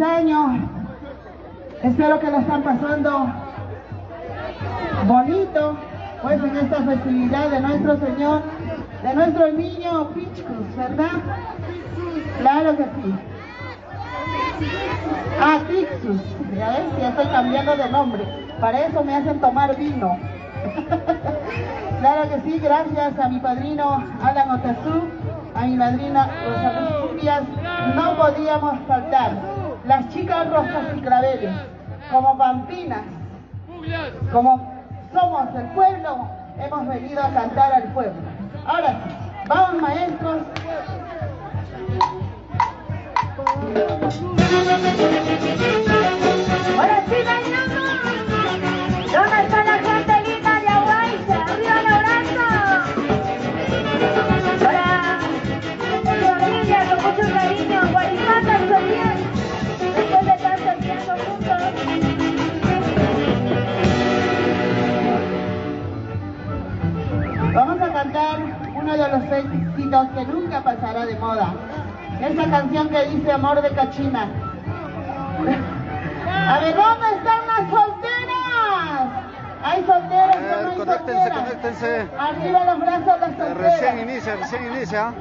años. Espero que lo están pasando bonito, pues en esta festividad de nuestro Señor, de nuestro niño Pichcus, ¿verdad? Claro que sí. Ah, Tixus, ya ves, ya estoy cambiando de nombre. Para eso me hacen tomar vino. Claro que sí, gracias a mi padrino Alan Otazú, a mi madrina Rosa Luz Cumbias. No podíamos faltar las chicas rosas y claveles, como pampinas, como somos el pueblo, hemos venido a cantar al pueblo. Ahora sí, vamos maestros. Ahora sí, bailamos. ¿Dónde está la gente linda de Aguaiza? ¡Arriba el abrazo! Ahora, familia, con mucho cariño, Guaripata, Solier, después de estar sorteando juntos. Vamos a cantar uno de los éxitos que nunca pasará de moda. Esa canción que dice Amor de Cachina. A ver, ¿dónde están las solteras? ¿Hay solteras o no hay solteras? Conéctense. Arriba los brazos las solteras. Recién inicia.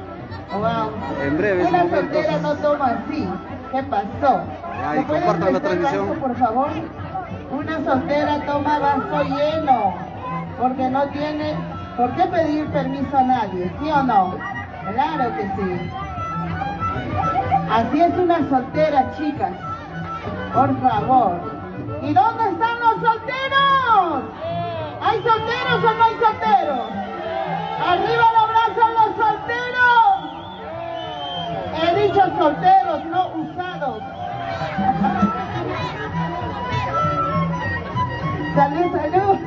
Wow. En breve. Una soltera no toma así. ¿Qué pasó? Ahí, compartan la transmisión. Vaso, por favor. Una soltera toma vaso lleno, porque no tiene por qué pedir permiso a nadie, ¿sí o no? Claro que sí. Así es una soltera, chicas. Por favor. ¿Y dónde están los solteros? ¿Hay solteros o no hay solteros? ¡Arriba los brazos los solteros! He dicho solteros, no usados. Salud, salud.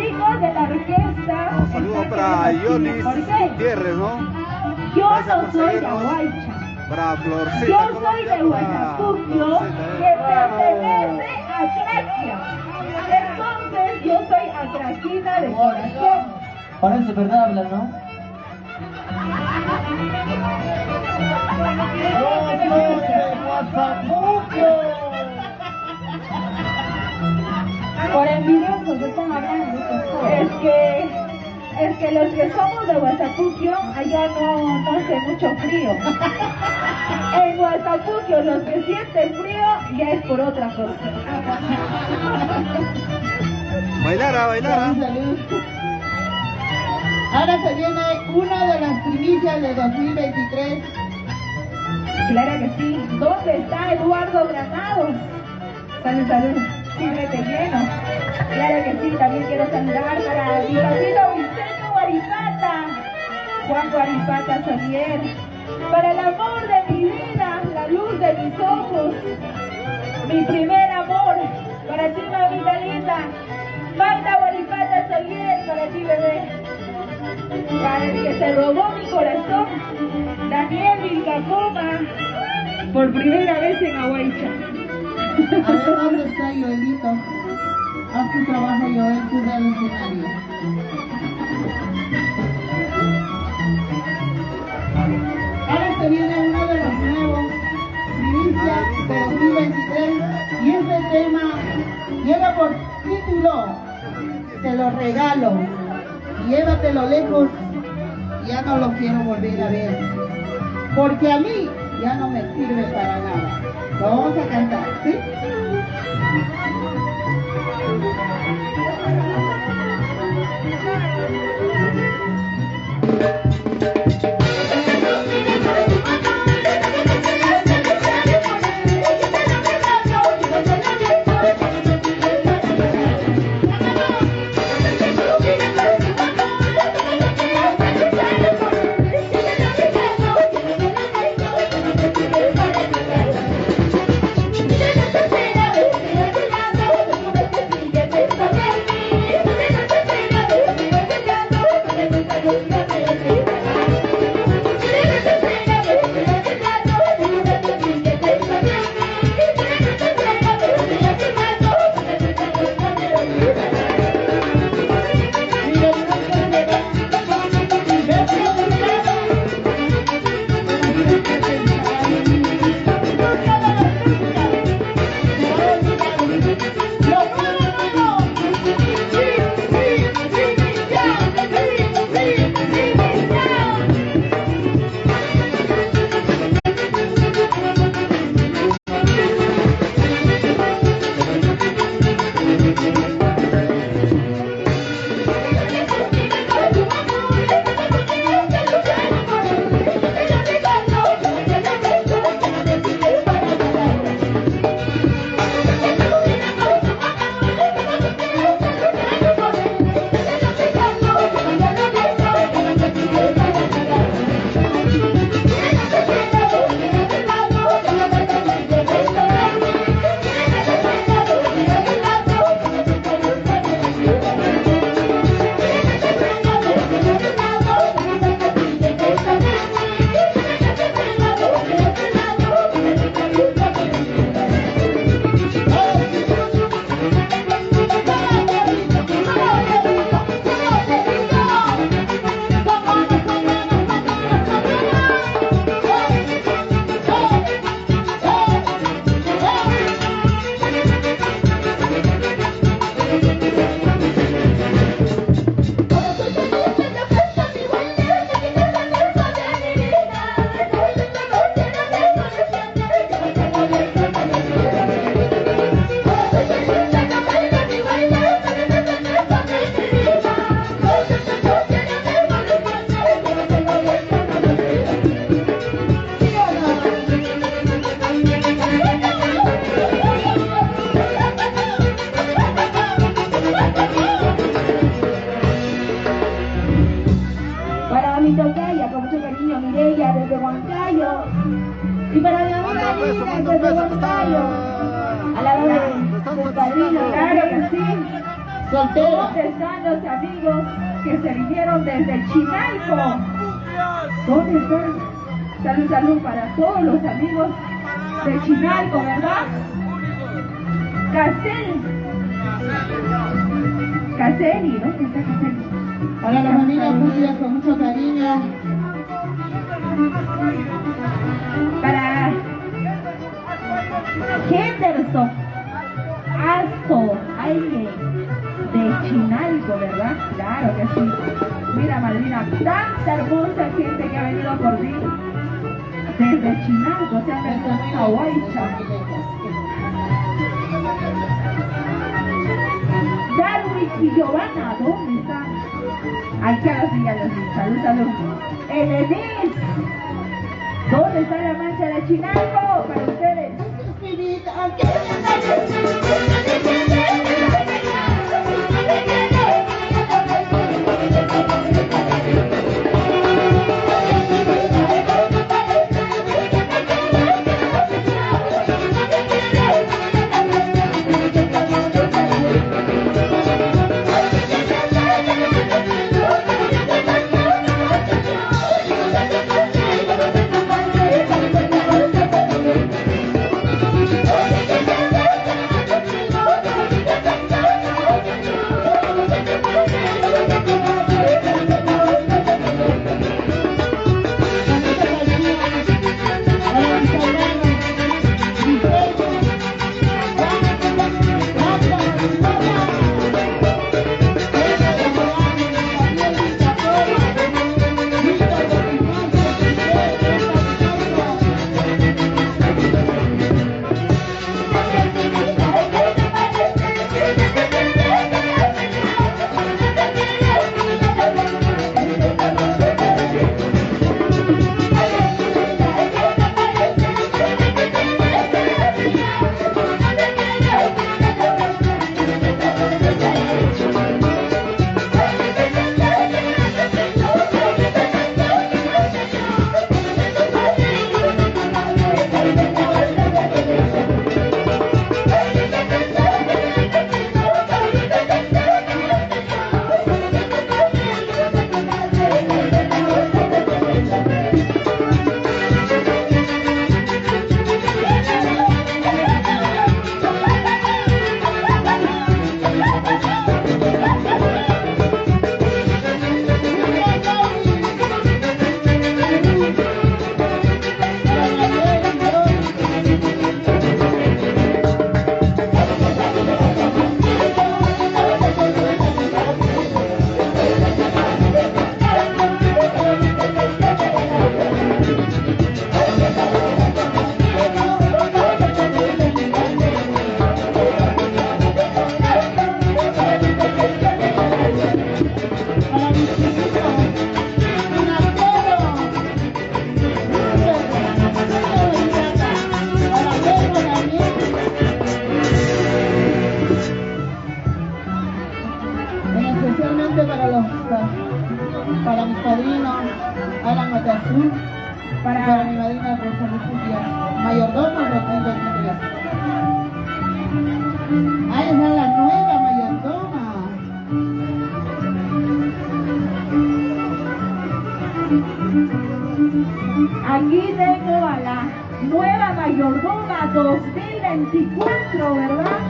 chicos de la orquesta. Un saludo para Yonis Gutiérrez, ¿no? Yo Gracias no por soy de seguirnos. Aguaycha. Para Florcita. Yo soy Colombia, de Huasapuquio, que pertenece a Tracia. Entonces, yo soy atracina de corazón. Parece verdad hablar, ¿no? Yo soy de Huasapuquio. Por envidiosos están hablando. Es que los que somos de Huasapuquio, allá no hace mucho frío. En Huasapuquio, los que sienten frío, ya es por otra cosa. Bailara, bailara. Salud. Ahora se viene una de las primicias de 2023. Claro que sí. ¿Dónde está Eduardo Granados? Salud, salud. Sírvete lleno. Claro que sí. También quiero saludar para mi papito Vicente Guaripata, Juan Guaripata Solier, para el amor de mi vida, la luz de mis ojos, mi primer amor, para ti, mamita linda, Magda Guaripata Solier, para ti, bebé. Para el que se robó mi corazón, Daniel Vilcacoma, por primera vez en Aguaycha. A ver dónde está Joelito. Haz tu trabajo, Joel, sube al escenario. Ahora se viene uno de los nuevos, primicia de 2023, y este tema lleva por título Te lo regalo. Llévatelo lejos, ya no lo quiero volver a ver, porque a mí ya no me sirve para nada. Lo vamos a cantar, ¿sí? Y para mi amiga linda desde Huancayo, a la hora del padrino, claro que sí. Soltera. ¿Dónde están los amigos que se vinieron desde Chinalco? ¿Dónde están? Salud, salud para todos los amigos de Chinalco, ¿verdad? Caseli, ¿dónde está Caseli? Para la familia Fusias con mucho cariño. Para Henderson Asto, alguien de Chinalco, ¿verdad? Claro que sí. Mira, madrina, tanta hermosa gente que ha venido por ti. Desde Chinalco se han venido a Huaycha. Darwin y Giovanna, ¿dónde están? Aquí a la señal, salud, salud. Elenis, ¿dónde está la mancha de Chinalco? Para ustedes. para mis padrinos Alan Otazú, para mi madrina Rosa Lucia, mayordomo 2023. Ahí está la nueva mayordoma. Aquí tengo a la nueva mayordoma 2024, ¿verdad?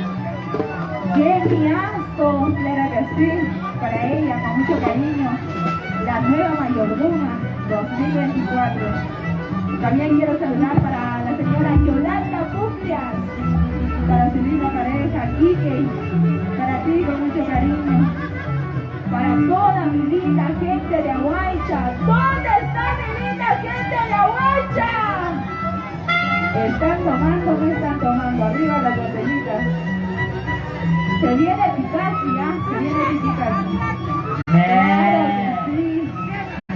Jenny Aston, claro que sí, para ella, con mucho cariño, la nueva mayordoma 2024. También quiero saludar para la señora Yolanda Fusias, para su linda pareja, Quique, para ti con mucho cariño, para toda mi linda gente de Ahuaycha. ¿Dónde está mi linda gente de Ahuaycha? ¿Están tomando o no están tomando? Arriba las botellitas. Se viene eficacia, se viene eficacia. Claro que sí.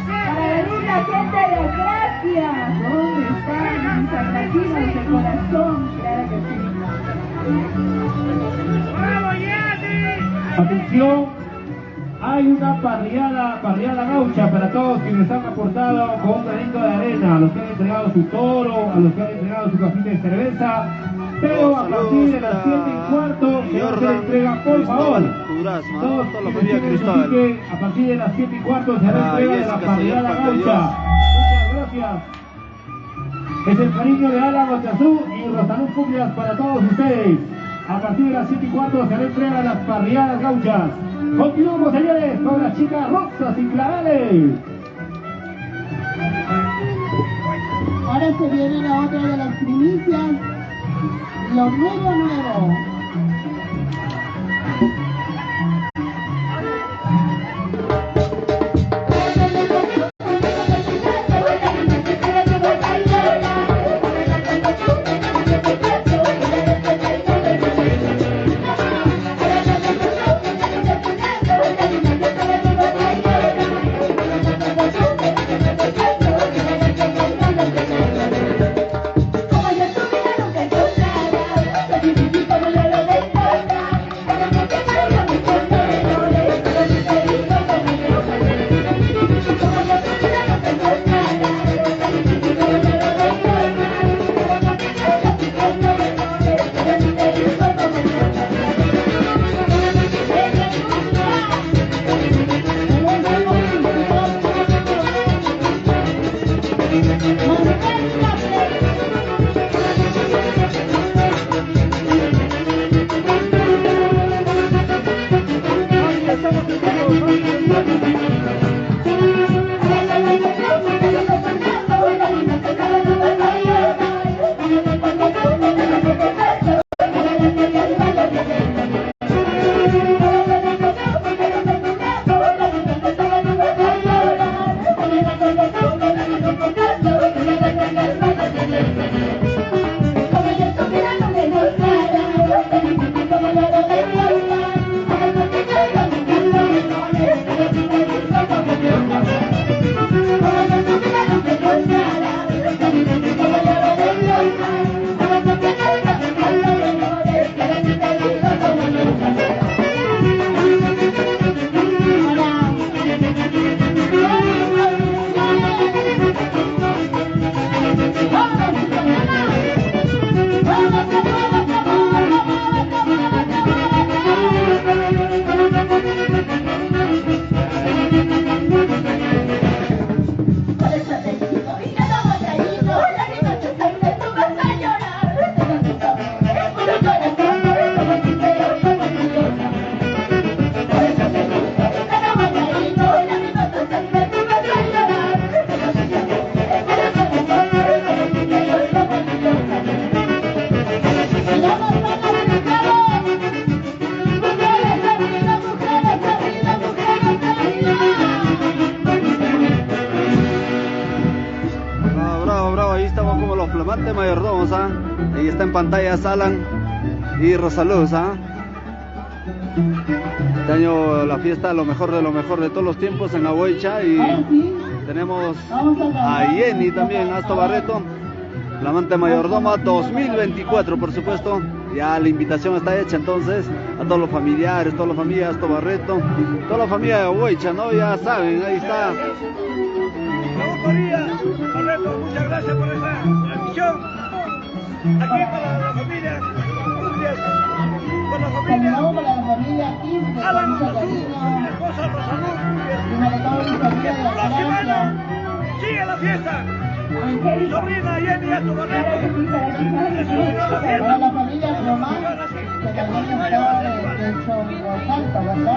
Para venir la gente de Gracia. ¿Dónde están mis atractivos de corazón? Claro que sí. Atención, hay una parriada gaucha para todos quienes han aportado con un granito de arena, a los que han entregado su toro, a los que han entregado su cajita de cerveza. Pero a partir de las 7:15 se va a hacer entrega, por favor. Durazno, Todos toda la familia que Cristóbal. identifiquen, a partir de las 7:15 se hará entrega de la Jessica, parrillada señor gaucha. Muchas gracias. Es el cariño de Alan Otazú y Rosalú Cumbias para todos ustedes. A partir de las 7:15 se hará entrega de las parrilladas gauchas. Continuamos, señores, con las chicas Roxas y Claveles. Ahora se viene la otra de las primicias, lo nuevo. flamante mayordomos, ahí está en pantalla Alan y Rosaluz, Este año la fiesta lo mejor de todos los tiempos en Ahuecha, y tenemos a Jenny también, Asto Barreto, flamante mayordoma 2024, por supuesto. Ya la invitación está hecha, entonces, a todos los familiares, toda la familia Asto Barreto, toda la familia de Ahuecha, ¿no? Ya saben, ahí está. Barreto, muchas gracias por esa transmisión. Aquí para la familia Cumbias, con la familia Alan Otazú, mi esposa Rosalú Cumbias. Que el próximo año sigue la fiesta. Mi sobrina Jenny Asto Barreto, es su la fiesta.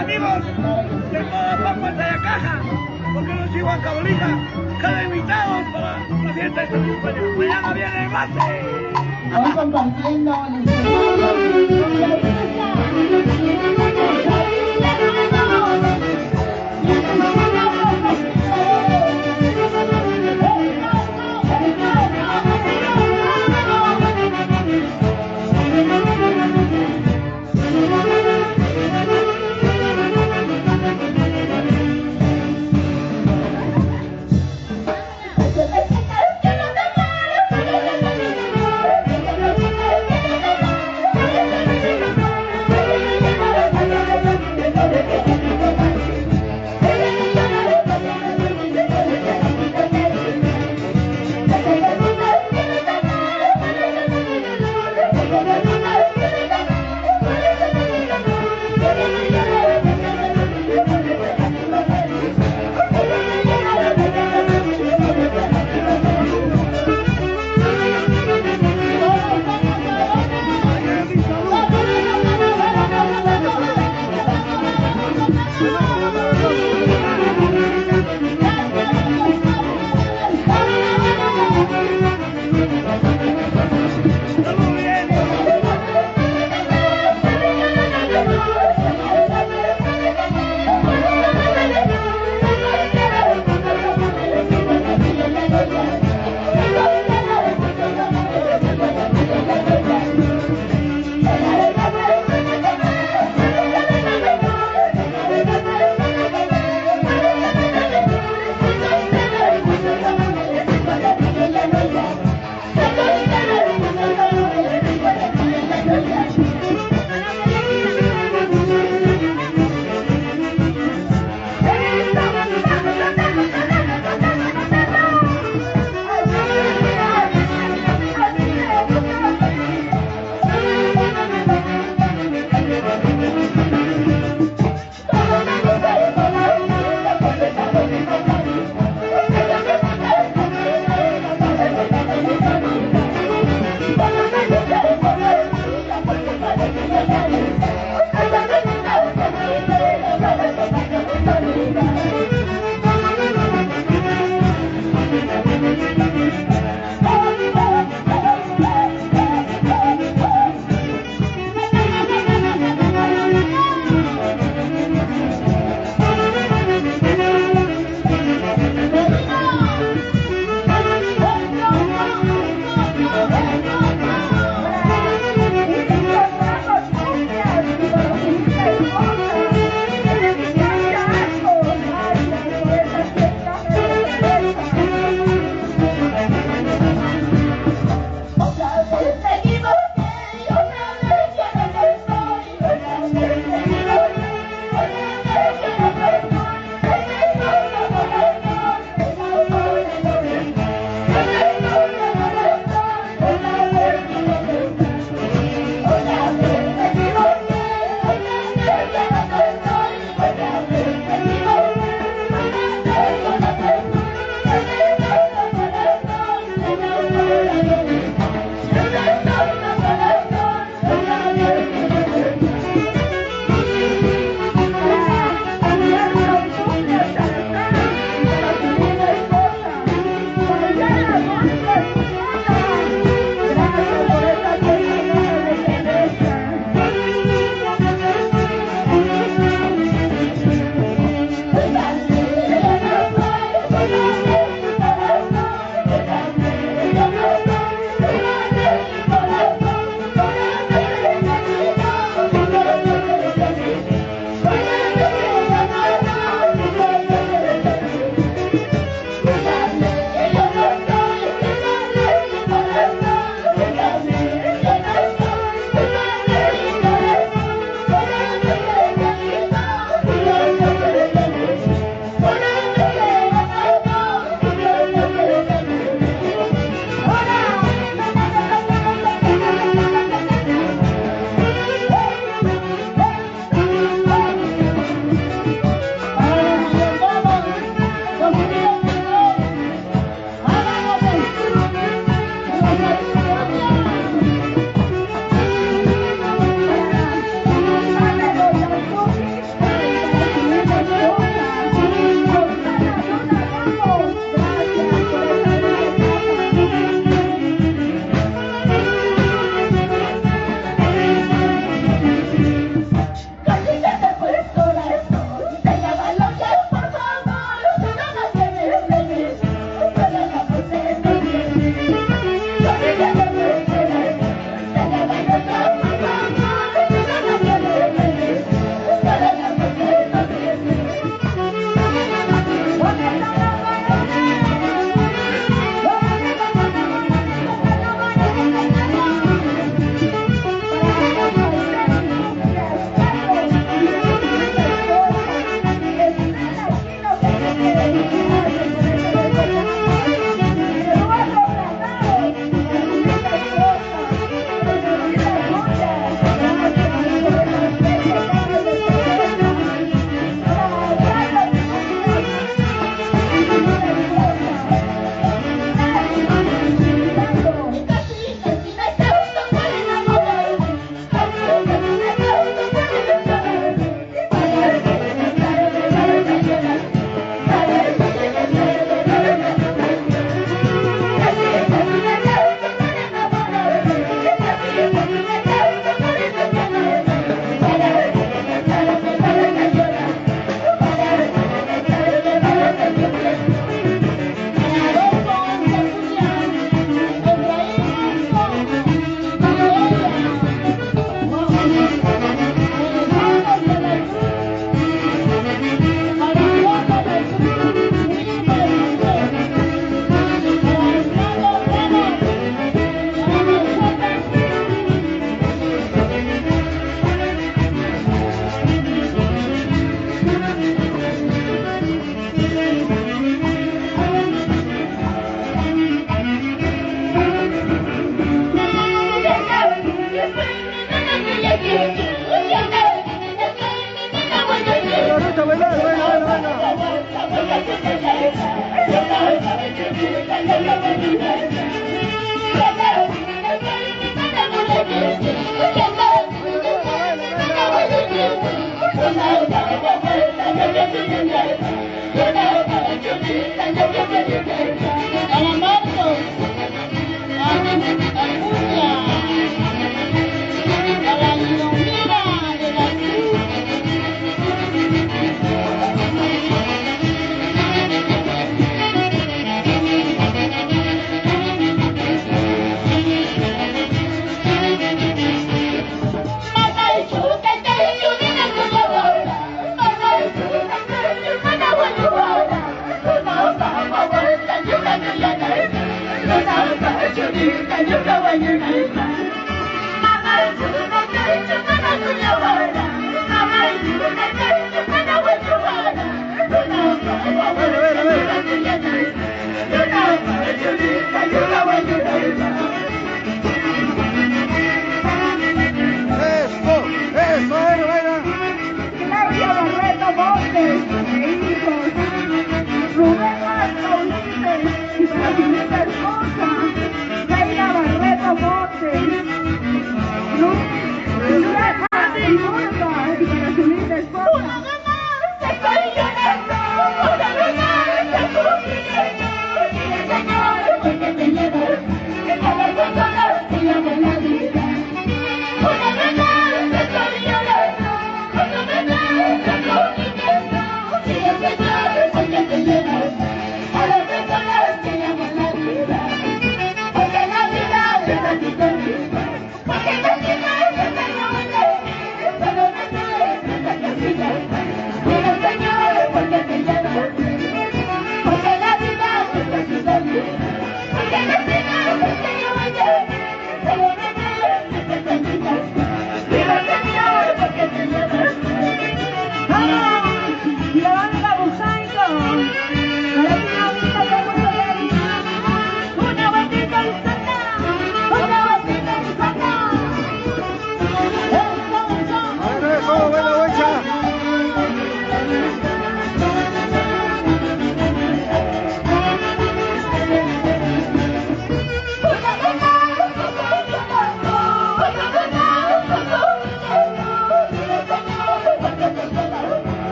Amigos de toda Pampa de la Caja, porque no sigo a Cabolija, cada invitado para la fiesta de este cumpleaños. Mañana viene el base. Hoy compartiendo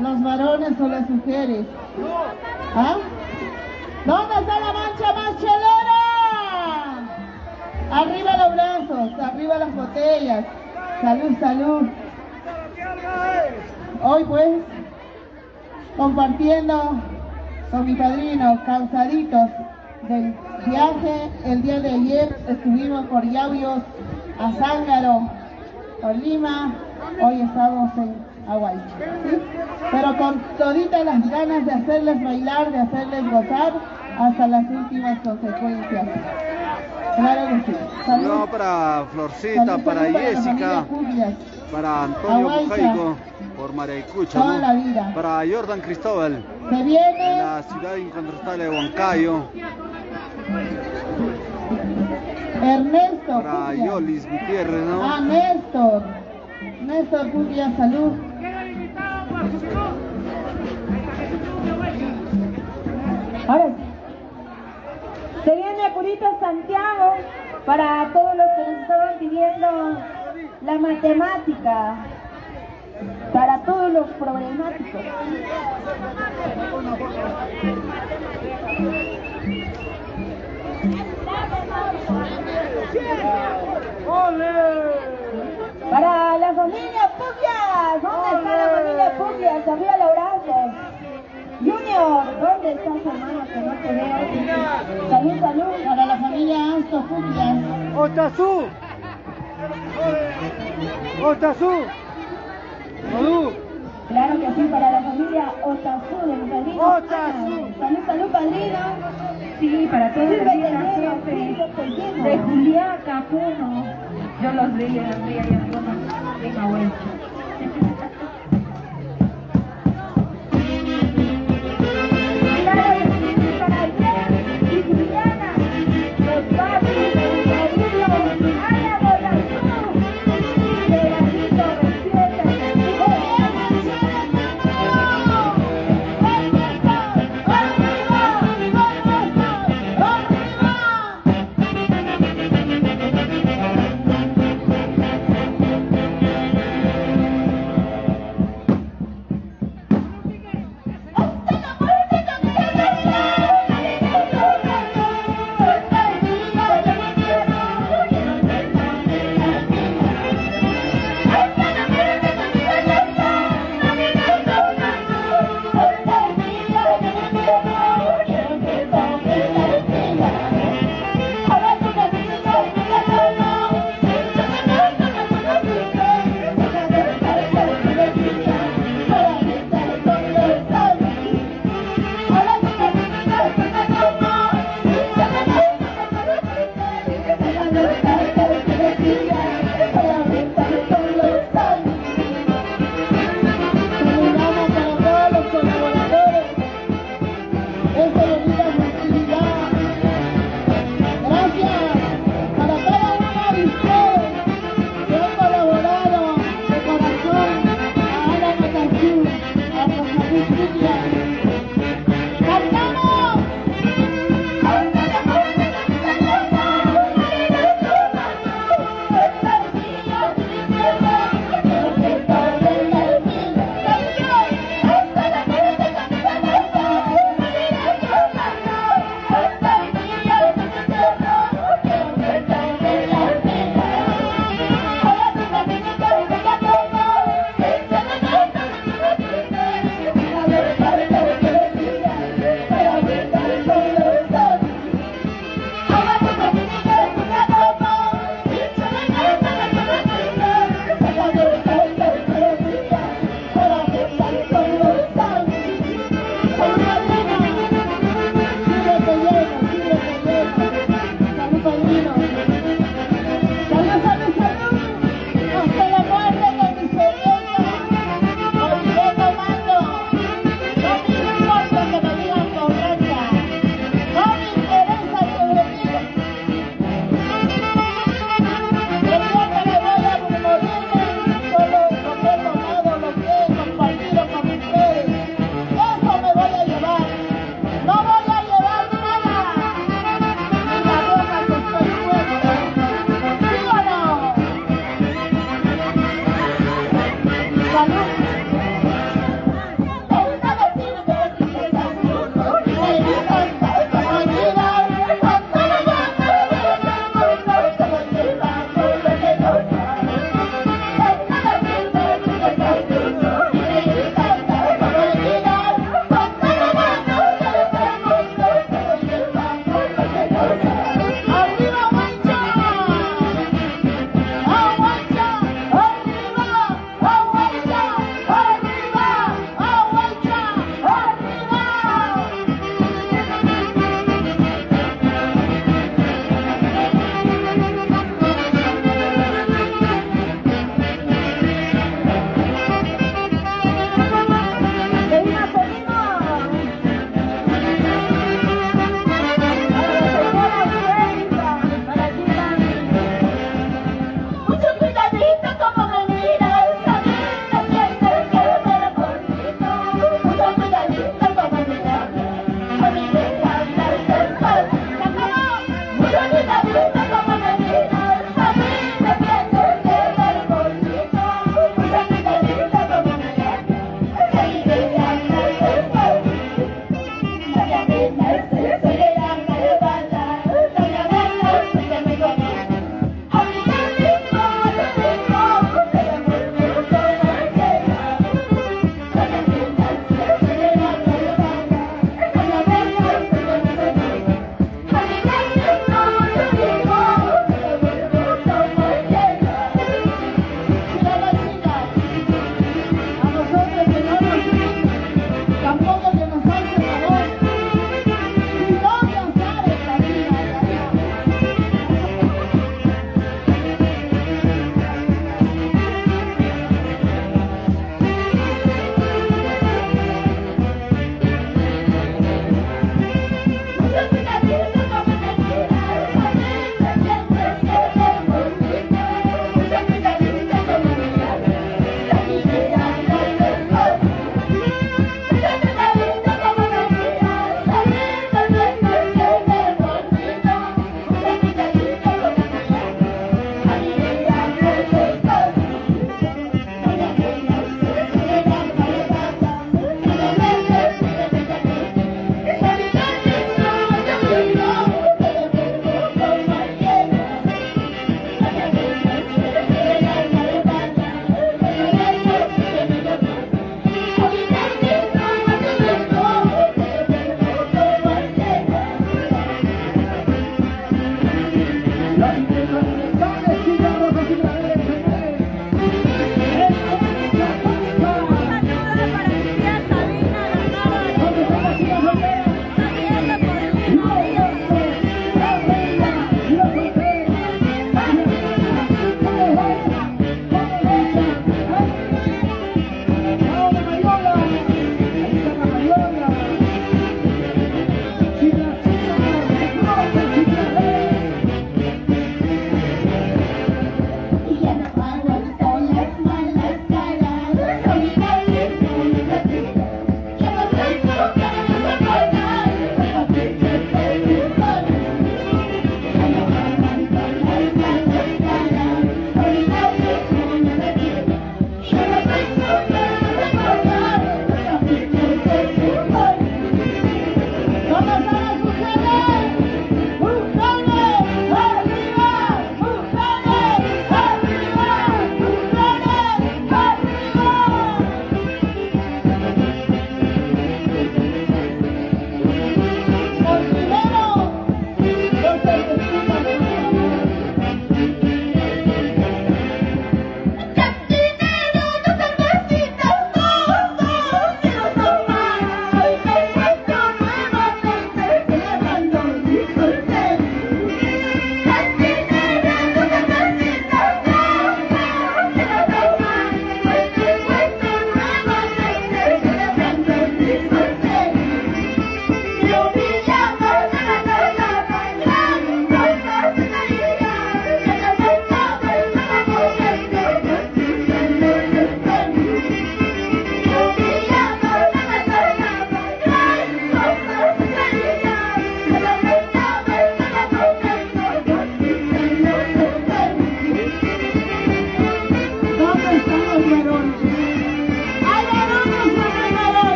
¿Los varones o las mujeres? ¿Ah? ¿Dónde está la mancha más chelera? Arriba los brazos, arriba las botellas. Salud, salud. Hoy pues, compartiendo con mi padrino, Causaditos del viaje. El día de ayer estuvimos por Yauyos, a Zángaro, Lima. Hoy estamos en Aguay, ¿sí? Pero con toditas las ganas de hacerles bailar, de hacerles gozar hasta las últimas consecuencias. Claro que sí. Salud para Florcita, para Jessica, para Antonio Bujaico, por Maraicucha, toda la vida. Para Jordan Cristóbal, se viene de la ciudad incontestable de Huancayo. Ernesto para Furia. Yolis Gutiérrez, ¿no? Ah, Néstor Furia, salud. Ahora sí. Se viene Purito Santiago para todos los que nos estaban pidiendo la matemática, para todos los problemáticos. Para la familia Puglias, ¿dónde está la familia Puglias? Arriba los brazos. Junior, ¿dónde estás, hermano? Que no te veo. Salud, salud. Para la familia Ansto Puglias. ¡Otazú! ¡Otazú! ¡Salud! Claro que sí, para la familia Otazú de mi padrino. ¡Otazú! Salud, salud, padrino. Sí, para todos los de Juliaca, Puno. Yo los veía y algunos en Abuelo. Claro que sí, para Jen y Juliana, los padres de mi padrino, Ana Otazú, de Granito, recién.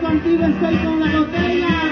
contigo, estoy con la botella.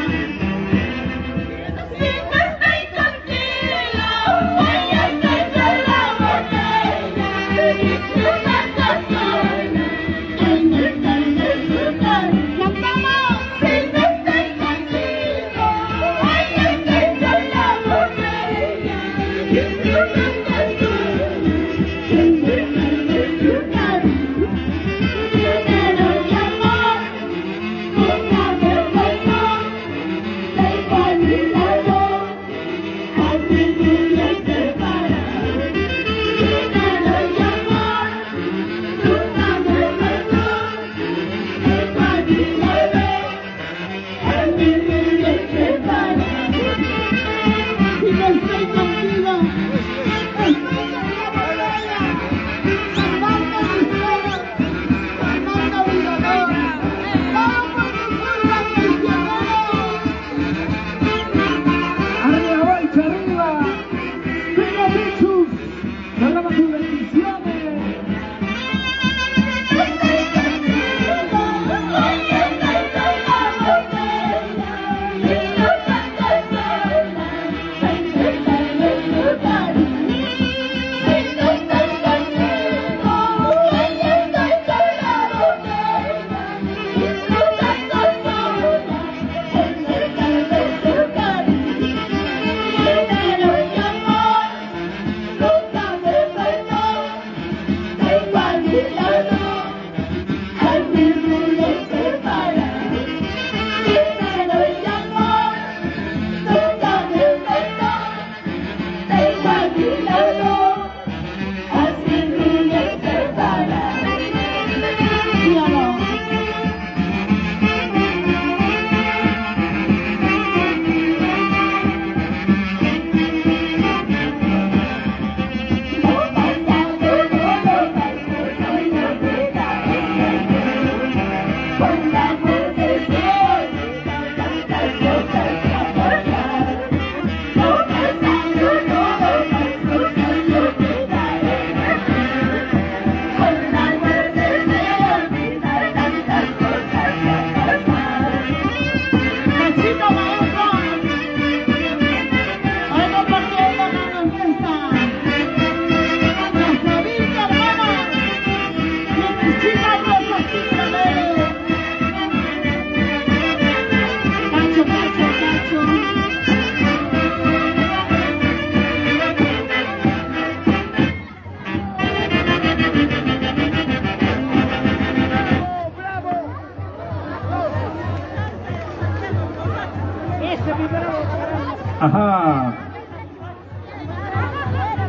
Ajá.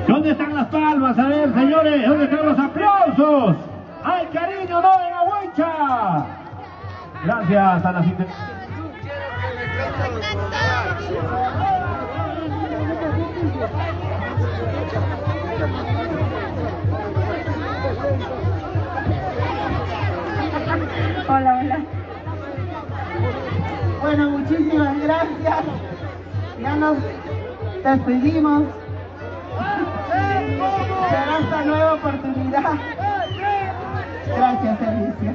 ¿Dónde están las palmas? A ver, señores, ¿dónde están los aplausos? ¡Al cariño no de la huencha! Gracias a la gente. Hola, hola. Bueno, muchísimas gracias. Ya nos despedimos. Será esta nueva oportunidad. Gracias, Alicia.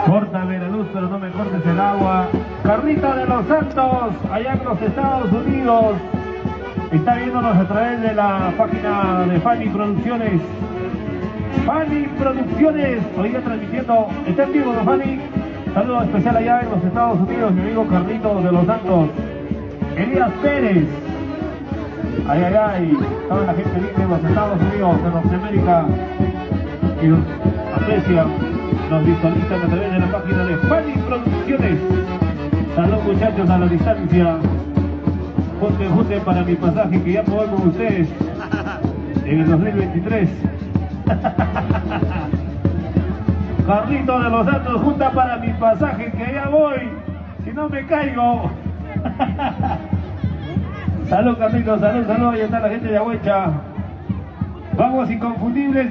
Córtame la luz, pero no me cortes el agua. Carlita de los Santos, allá en los Estados Unidos. Está viéndonos a través de la página de Fanny Producciones. Fanny Producciones, hoy día transmitiendo, está en vivo, ¿no, Fanny? Saludo especial allá en los Estados Unidos, mi amigo Carlito de los Santos. Elías Pérez. Ay, ay, ay. Toda la gente linda en los Estados Unidos, de Norteamérica. Y nos aprecian, nos visualizan a través de la página de Fanny Producciones. Saludos, muchachos, a la distancia. Junte para mi pasaje, que ya me voy con ustedes en el 2023. Carlito de los Santos, junta para mi pasaje, que ya voy, si no me caigo. Salud, Carlito, salud, salud. Ahí está la gente de Ahuecha. Vamos inconfundibles.